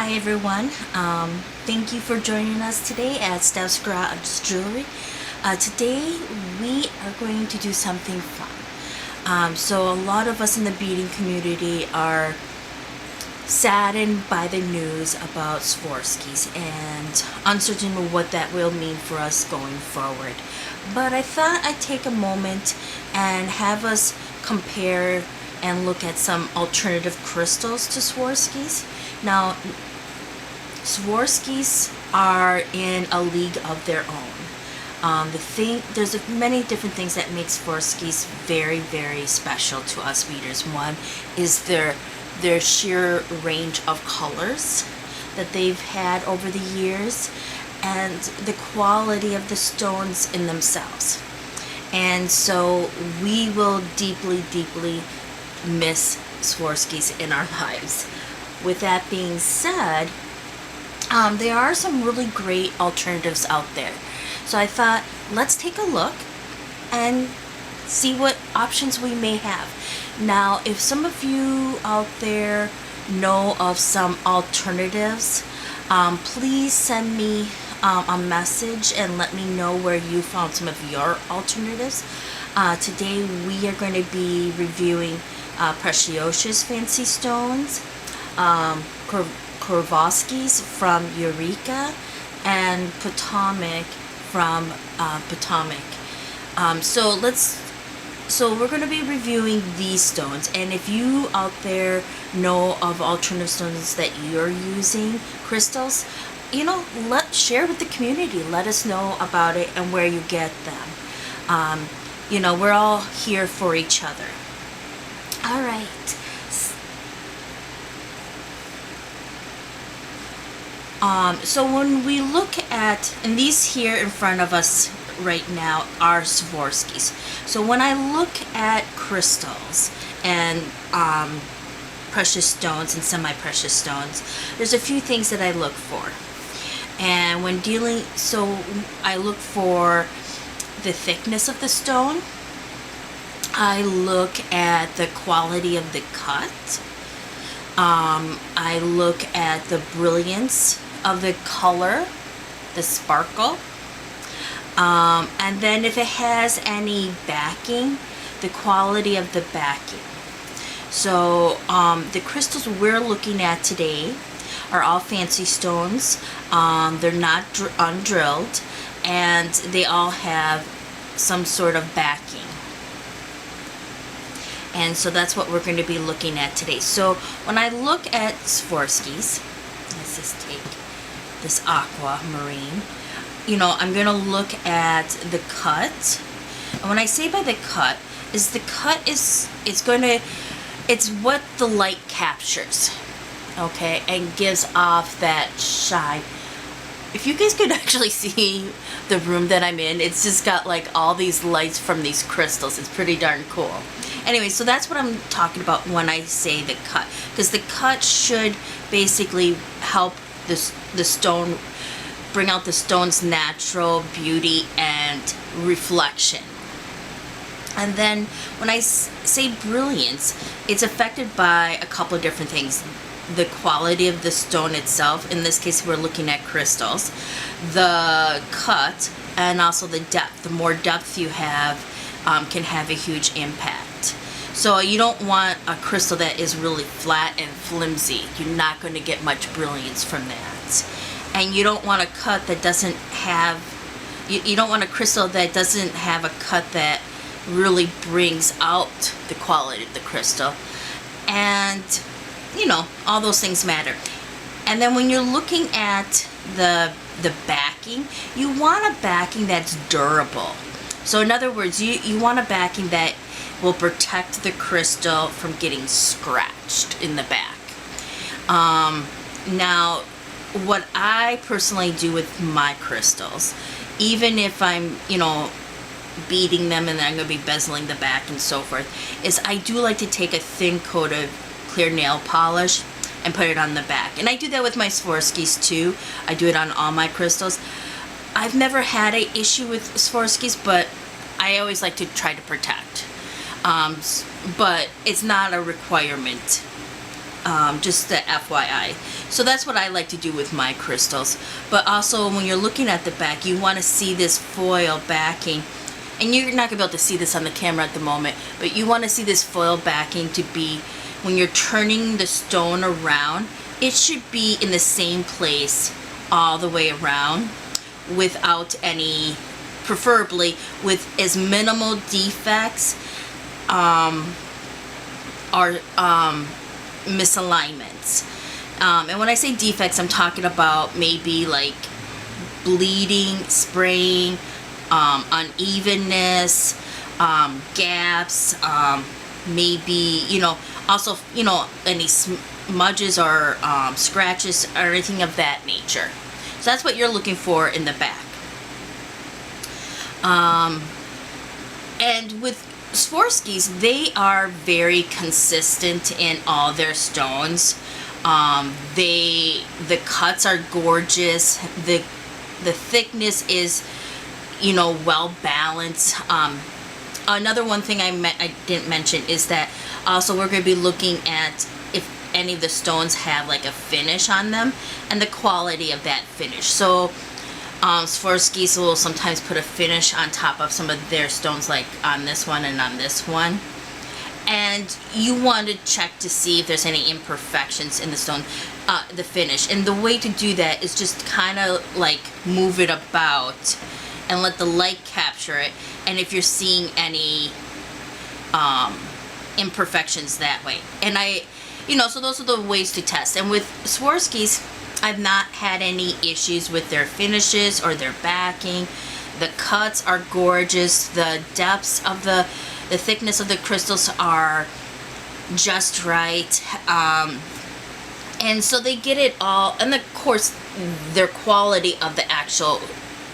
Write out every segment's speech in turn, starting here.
Hi everyone, thank you for joining us today at Steph's Garage Jewelry. Today we are going to do something fun. So a lot of us in the beading community are saddened by the news about Swarovskis and uncertain of what that will mean for us going forward. But I thought I'd take a moment and have us compare and look at some alternative crystals to Swarovskis. Now, Swarovskis are in a league of their own. There's many different things that make Swarovskis very, very special to us beaders. One is their sheer range of colors that they've had over the years, and the quality of the stones in themselves. And so we will deeply, deeply miss Swarovskis in our lives. With that being said, there are some really great alternatives out there. So I thought, let's take a look and see what options we may have. Now, if some of you out there know of some alternatives, please send me a message and let me know where you found some of your alternatives. Today we are going to be reviewing Preciosa's fancy stones, Krakovski's from Eureka, and Potomac from Potomac. So we're going to be reviewing these stones, and if you out there know of alternative stones that you're using, crystals, share with the community. Let us know about it and where you get them. We're all here for each other. All right. So when we look at, and these here in front of us right now are Swarovskis. So when I look at crystals and precious stones and semi-precious stones, there's a few things that I look for. And when so I look for the thickness of the stone. I look at the quality of the cut. I look at the brilliance of the color, the sparkle. And then if it has any backing, the quality of the backing. So the crystals we're looking at today are all fancy stones. They're not undrilled, and they all have some sort of backing. And so that's what we're going to be looking at today. So when I look at Swarovskis, let's just take this aquamarine. I'm going to look at the cut. And when I say by the cut, it's what the light captures, okay, and gives off that shine. If you guys could actually see the room that I'm in, it's just got like all these lights from these crystals. It's pretty darn cool. Anyway, so that's what I'm talking about when I say the cut, because the cut should basically help the stone bring out the stone's natural beauty and reflection. And then when I say brilliance, it's affected by a couple of different things. The quality of the stone itself, in this case we're looking at crystals, the cut, and also the depth. The more depth you have can have a huge impact. So you don't want a crystal that is really flat and flimsy. You're not going to get much brilliance from that. And you don't want a cut that doesn't have, you don't want a crystal that doesn't have a cut that really brings out the quality of the crystal. And all those things matter. And then when you're looking at the backing, you want a backing that's durable. So in other words, you want a backing that will protect the crystal from getting scratched in the back. Now, what I personally do with my crystals, even if I'm, beading them and then I'm going to be bezeling the back and so forth, is I do like to take a thin coat of clear nail polish and put it on the back. And I do that with my Swarovskis too. I do it on all my crystals. I've never had an issue with Swarovskis, but I always like to try to protect. But it's not a requirement just the FYI. So that's what I like to do with my crystals. But also when you're looking at the back, you want to see this foil backing. And you're not going to be able to see this on the camera at the moment, but you want to see this foil backing to be, when you're turning the stone around, it should be in the same place all the way around without any, preferably with as minimal defects or misalignments. And when I say defects, I'm talking about maybe like bleeding, spraying, unevenness, gaps, maybe, you know, also, you know, any smudges or scratches or anything of that nature. So that's what you're looking for in the back. And with Swarovskis, they are very consistent in all their stones. The cuts are gorgeous. The thickness is, you know, well balanced. Another one thing I didn't mention is that also we're going to be looking at if any of the stones have like a finish on them and the quality of that finish. So Swarovskis will sometimes put a finish on top of some of their stones, like on this one and on this one. And you want to check to see if there's any imperfections in the stone, the finish. And the way to do that is just kind of like move it about and let the light capture it. And if you're seeing any imperfections that way. And you know, so those are the ways to test. And with Swarovskis, I've not had any issues with their finishes or their backing. The cuts are gorgeous. The depths of the thickness of the crystals are just right. And so they get it all. And of course, their quality of the actual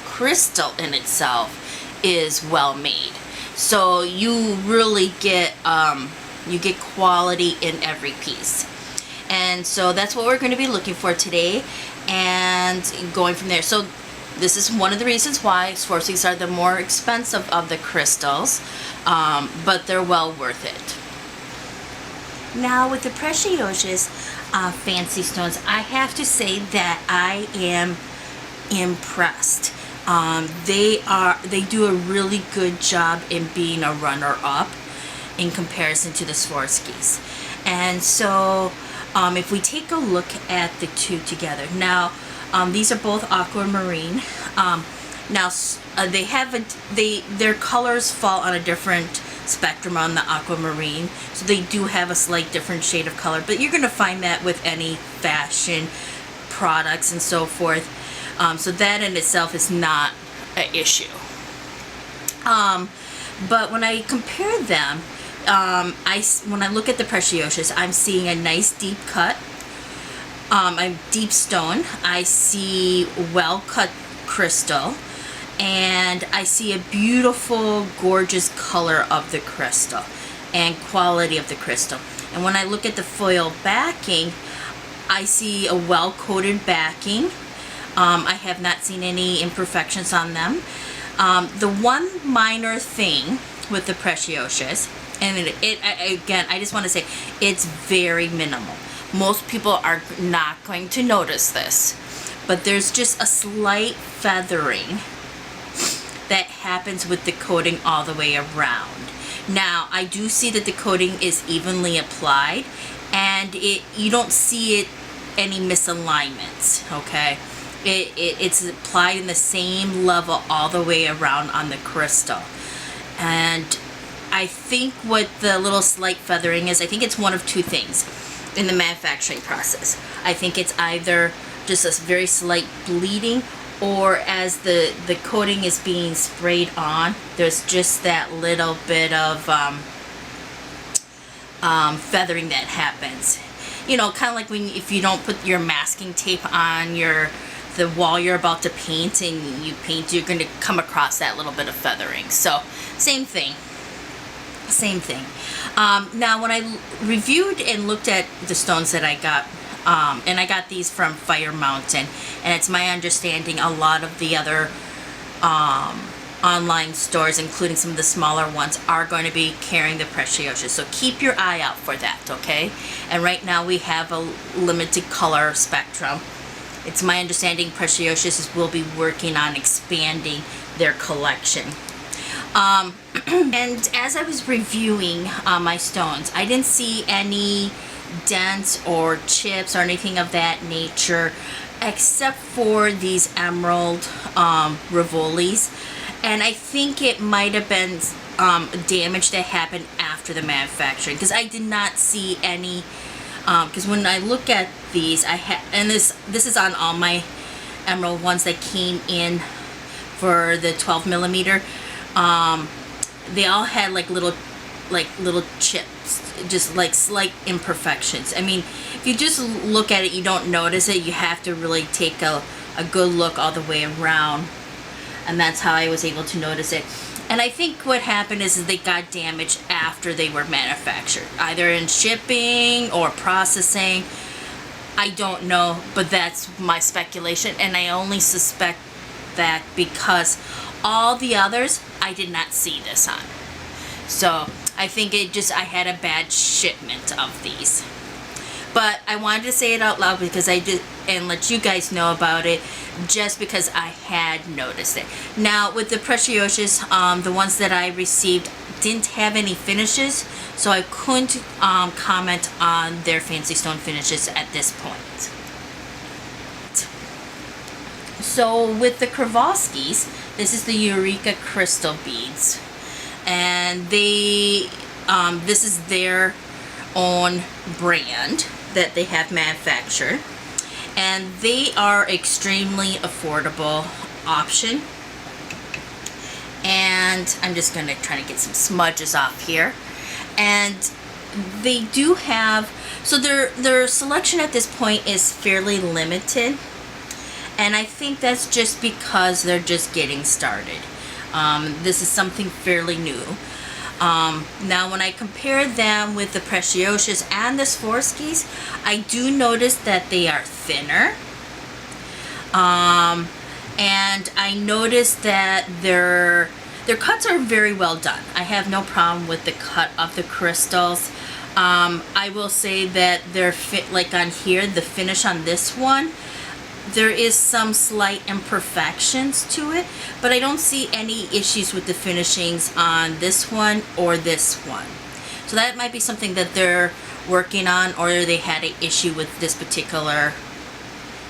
crystal in itself is well made. So you really get quality in every piece. And so that's what we're going to be looking for today and going from there. So this is one of the reasons why Swarovskis are the more expensive of the crystals, but they're well worth it. Now with the Preciosas fancy stones, I have to say that I am impressed. They do a really good job in being a runner-up in comparison to the Swarovskis. And so if we take a look at the two together, now these are both aquamarine. Now their colors fall on a different spectrum on the aquamarine, so they do have a slight different shade of color, but you're going to find that with any fashion products and so forth. So that in itself is not an issue. But when I compare them, when I look at the Preciosas, I'm seeing a nice deep cut, a deep stone. I see well cut crystal, and I see a beautiful, gorgeous color of the crystal and quality of the crystal. And when I look at the foil backing, I see a well coated backing. I have not seen any imperfections on them. The one minor thing with the Preciosas, and again, I just want to say it's very minimal. Most people are not going to notice this, but there's just a slight feathering that happens with the coating all the way around. Now, I do see that the coating is evenly applied, and you don't see it any misalignments, okay? It's applied in the same level all the way around on the crystal. And I think what the little slight feathering is, I think it's one of two things in the manufacturing process. I think it's either just a very slight bleeding, or as the coating is being sprayed on, there's just that little bit of feathering that happens. You know, kind of like if you don't put your masking tape on the wall you're about to paint, and you paint, you're going to come across that little bit of feathering. So same thing. Now when I reviewed and looked at the stones that I got, and I got these from Firemountain, and it's my understanding a lot of the other online stores, including some of the smaller ones, are going to be carrying the Preciosas. So keep your eye out for that, okay? And right now we have a limited color spectrum. It's my understanding Preciosas will be working on expanding their collection. And as I was reviewing my stones, I didn't see any dents or chips or anything of that nature, except for these emerald rivolis. And I think it might have been damage that happened after the manufacturing, because I did not see any. Because when I look at these, and this is on all my emerald ones that came in for the 12 millimeter. They all had like little chips, just like slight imperfections. I mean, if you just look at it, you don't notice it. You have to really take a good look all the way around, and that's how I was able to notice it. And I think what happened is they got damaged after they were manufactured, either in shipping or processing. I don't know, but that's my speculation, and I only suspect that because all the others I did not see this on. So I think I had a bad shipment of these. But I wanted to say it out loud because I did, and let you guys know about it, just because I had noticed it. Now with the Preciosas, the ones that I received didn't have any finishes, so I couldn't comment on their fancy stone finishes at this point. So with the Krakovskis, this is the Eureka crystal beads, and this is their own brand that they have manufactured, and they are extremely affordable option. And I'm just going to try to get some smudges off here. And they do have, so their selection at this point is fairly limited, and I think that's just because they're just getting started. This is something fairly new. Now when I compare them with the Preciosas and the Swarovskis, I do notice that they are thinner. And I noticed that their cuts are very well done. I have no problem with the cut of the crystals. I will say that they're like on here, the finish on this one, there is some slight imperfections to it, but I don't see any issues with the finishings on this one or this one. So that might be something that they're working on, or they had an issue with this particular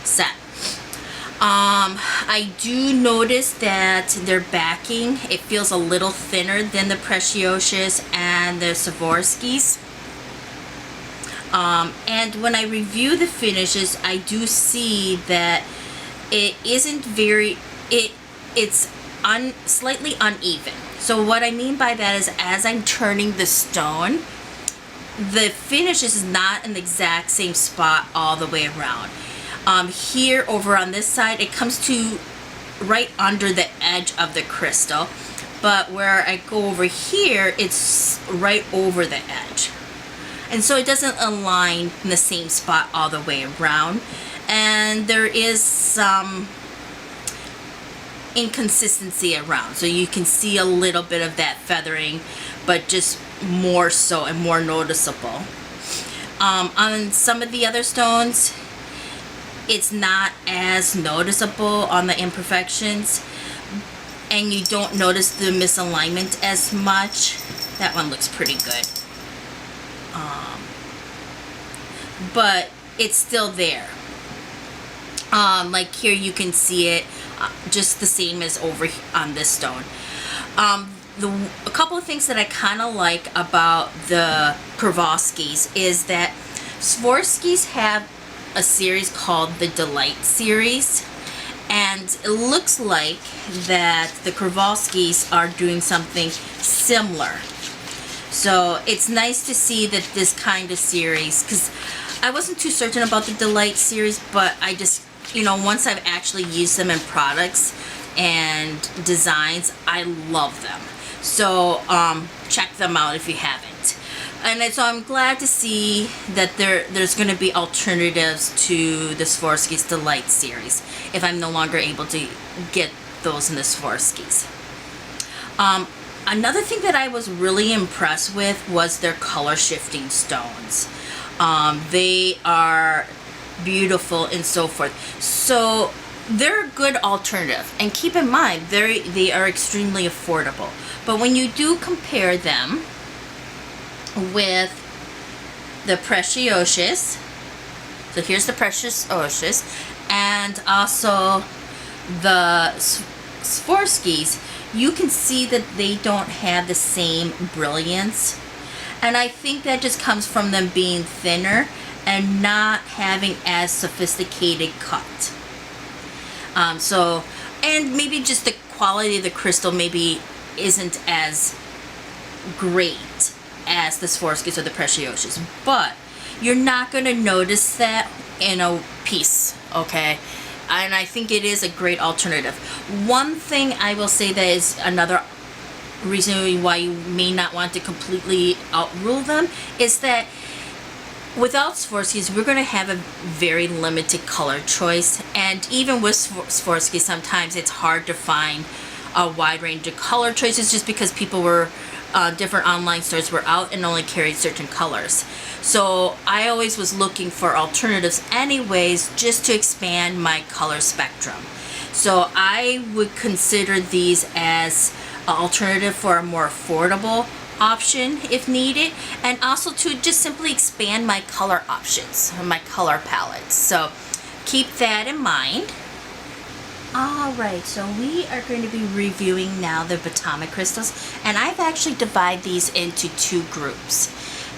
set. I do notice that their backing, it feels a little thinner than the Preciosas and the Swarovskis. And when I review the finishes, I do see that it isn't very, it's slightly uneven. So what I mean by that is, as I'm turning the stone, the finish is not in the exact same spot all the way around. Here over on this side, it comes to right under the edge of the crystal, but where I go over here, it's right over the edge. And so it doesn't align in the same spot all the way around. And there is some inconsistency around. So you can see a little bit of that feathering, but just more so and more noticeable. On some of the other stones, it's not as noticeable on the imperfections. And you don't notice the misalignment as much. That one looks pretty good. But it's still there. Like here you can see it just the same as over on this stone. A couple of things that I kind of like about the Krakovskis is that Swarovskis have a series called the Delight series, and it looks like that the Krakovskis are doing something similar. So it's nice to see that this kind of series, because I wasn't too certain about the Delight series, but I just, you know, once I've actually used them in products and designs, I love them. So check them out if you haven't. And so I'm glad to see that there's going to be alternatives to the Swarovski's Delight series if I'm no longer able to get those in the Swarovskis. Another thing that I was really impressed with was their color shifting stones. They are beautiful and so forth. So they're a good alternative. And keep in mind, they are extremely affordable. But when you do compare them with the Preciosas, so here's the Preciosas, and also the Swarovskis, you can see that they don't have the same brilliance. And I think that just comes from them being thinner and not having as sophisticated cut. And maybe just the quality of the crystal maybe isn't as great as the Swarovskis or the Preciosas. But you're not going to notice that in a piece, okay? And I think it is a great alternative. One thing I will say that is another reason why you may not want to completely outrule them is that without Swarovskis, we're going to have a very limited color choice. And even with Swarovskis, sometimes it's hard to find a wide range of color choices just because people were, different online stores were out and only carried certain colors. So I always was looking for alternatives anyways, just to expand my color spectrum. So I would consider these as an alternative for a more affordable option if needed, and also to just simply expand my color options, my color palette. So keep that in mind. Alright, so we are going to be reviewing now the Potomac crystals, and I've actually divided these into two groups.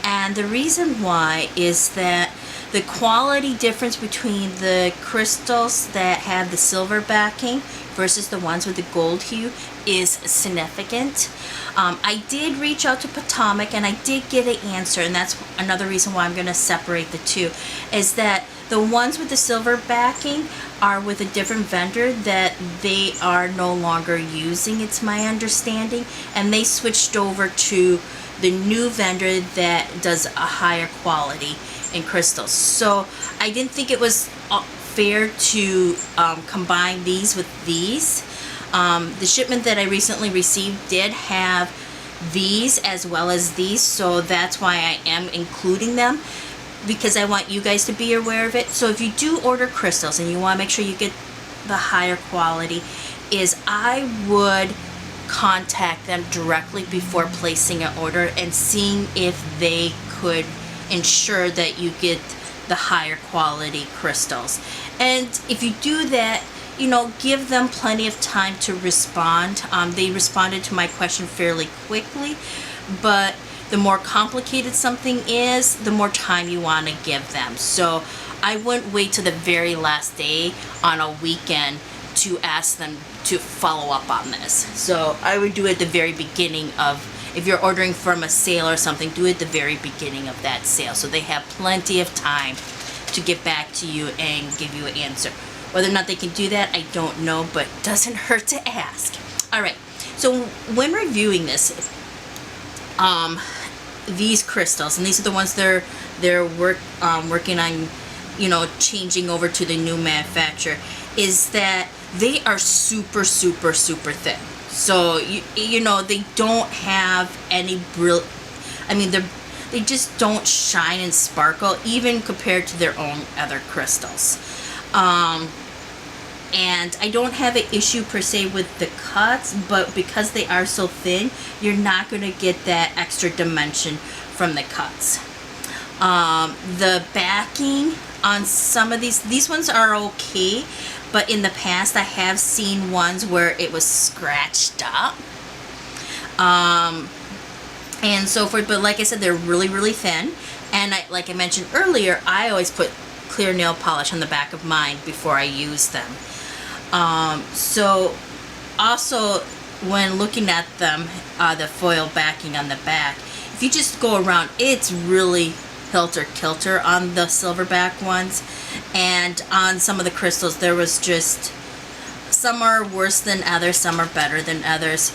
And the reason why is that the quality difference between the crystals that have the silver backing versus the ones with the gold hue is significant. I did reach out to Potomac and I did get an answer, and that's another reason why I'm going to separate the two, is that the ones with the silver backing are with a different vendor that they are no longer using, it's my understanding, and they switched over to the new vendor that does a higher quality in crystals. So I didn't think it was fair to combine these with these. The shipment that I recently received did have these as well as these, so that's why I am including them, because I want you guys to be aware of it. So if you do order crystals and you want to make sure you get the higher quality, is I would contact them directly before placing an order and seeing if they could ensure that you get the higher quality crystals. And if you do that, you know, give them plenty of time to respond. They responded to my question fairly quickly, but the more complicated something is, the more time you want to give them. So I wouldn't wait till the very last day on a weekend to ask them to follow up on this. So I would do it at the very beginning of, if you're ordering from a sale or something, do it at the very beginning of that sale, so they have plenty of time to get back to you and give you an answer. Whether or not they can do that, I don't know, but it doesn't hurt to ask. Alright, so when reviewing this, these crystals, and these are the ones they're working on, you know, changing over to the new manufacturer, is that they are super thin. So you know, they don't have any I mean, they just don't shine and sparkle even compared to their own other crystals. And I don't have an issue per se with the cuts, but because they are so thin, you're not going to get that extra dimension from the cuts. The backing on some of these ones are okay, but in the past I have seen ones where it was scratched up. And so forth, but like I said, they're really thin, and like I mentioned earlier, I always put clear nail polish on the back of mine before I use them. So also when looking at them, the foil backing on the back, if you just go around, it's really helter-kelter on the silverback ones, and on some of the crystals there was just, some are worse than others, some are better than others.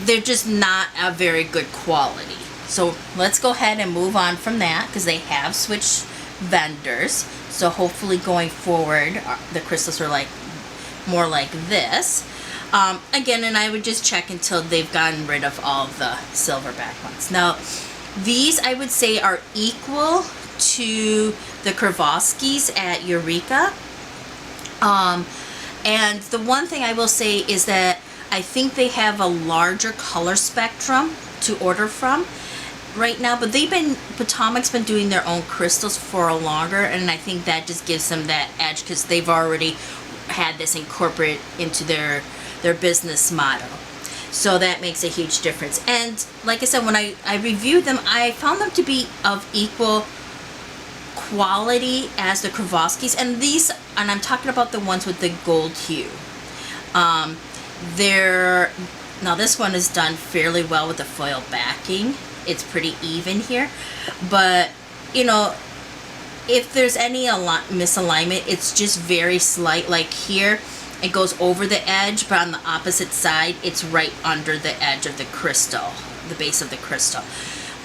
They're just not a very good quality. So let's go ahead and move on from that, because they have switched vendors. So hopefully going forward, the crystals are like more like this. Again, and I would just check until they've gotten rid of all the silverback ones. Now, these I would say are equal to the Krakovskis at Eureka. And the one thing I will say is that I think they have a larger color spectrum to order from right now, but Potomac's been doing their own crystals for a longer, and I think that just gives them that edge because they've already had this incorporated into their business model. So that makes a huge difference. And like I said, when I reviewed them, I found them to be of equal quality as the Krakovskis, and these, and I'm talking about the ones with the gold hue. Now this one is done fairly well with the foil backing. It's pretty even here, but you know, if there's any misalignment, it's just very slight. Like here, it goes over the edge, but on the opposite side, it's right under the edge of the crystal, the base of the crystal.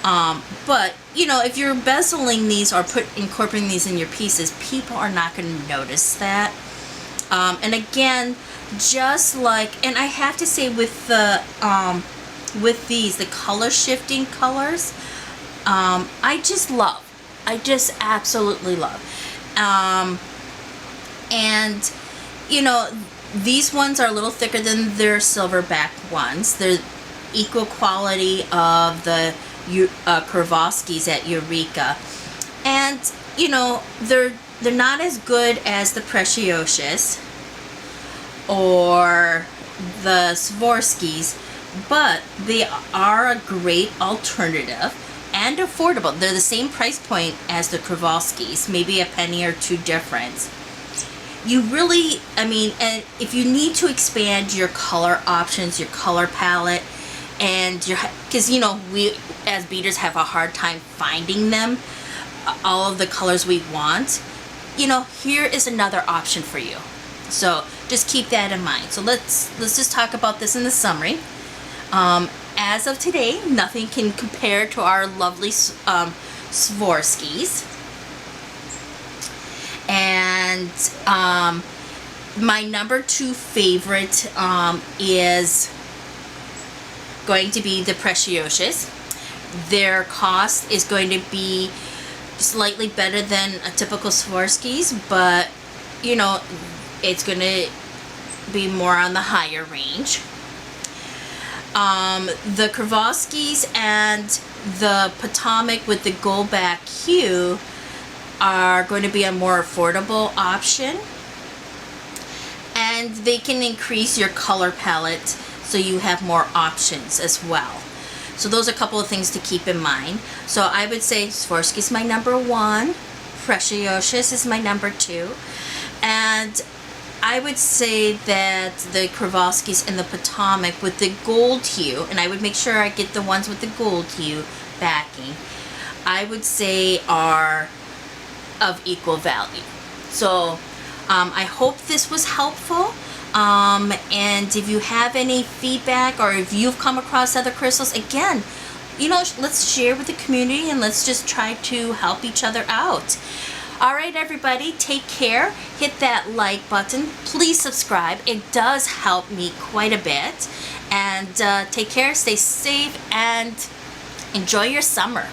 But you know, if you're bezeling these or incorporating these in your pieces, people are not going to notice that. And again, just like, and I have to say with the with these, the color shifting colors, I just absolutely love. And you know, these ones are a little thicker than their silverback ones. They're equal quality of the Krakovskis at Eureka, and you know, they're not as good as the Preciosas or the Swarovskis, but they are a great alternative and affordable. They're the same price point as the Krakovskis, maybe a penny or two difference. You really, I mean, and if you need to expand your color options, your color palette, and because you know, we as beaders have a hard time finding them, all of the colors we want, you know, here is another option for you. So just keep that in mind. So let's just talk about this in the summary. As of today, nothing can compare to our lovely Swarovskis. And my number 2 favorite is going to be the Preciosas. Their cost is going to be slightly better than a typical Swarovskis, but you know, it's going to be more on the higher range. The Krakovskis and the Potomac with the gold back hue are going to be a more affordable option, and they can increase your color palette so you have more options as well. So those are a couple of things to keep in mind. So I would say Swarovski is my number 1, Preciosas is my number 2, and I would say that the Krakovskis and the Potomac with the gold hue, and I would make sure I get the ones with the gold hue backing, I would say are of equal value. So I hope this was helpful. And if you have any feedback, or if you've come across other crystals, again, you know, let's share with the community and let's just try to help each other out. All right, everybody, take care. Hit that like button. Please subscribe. It does help me quite a bit. And take care, stay safe, and enjoy your summer.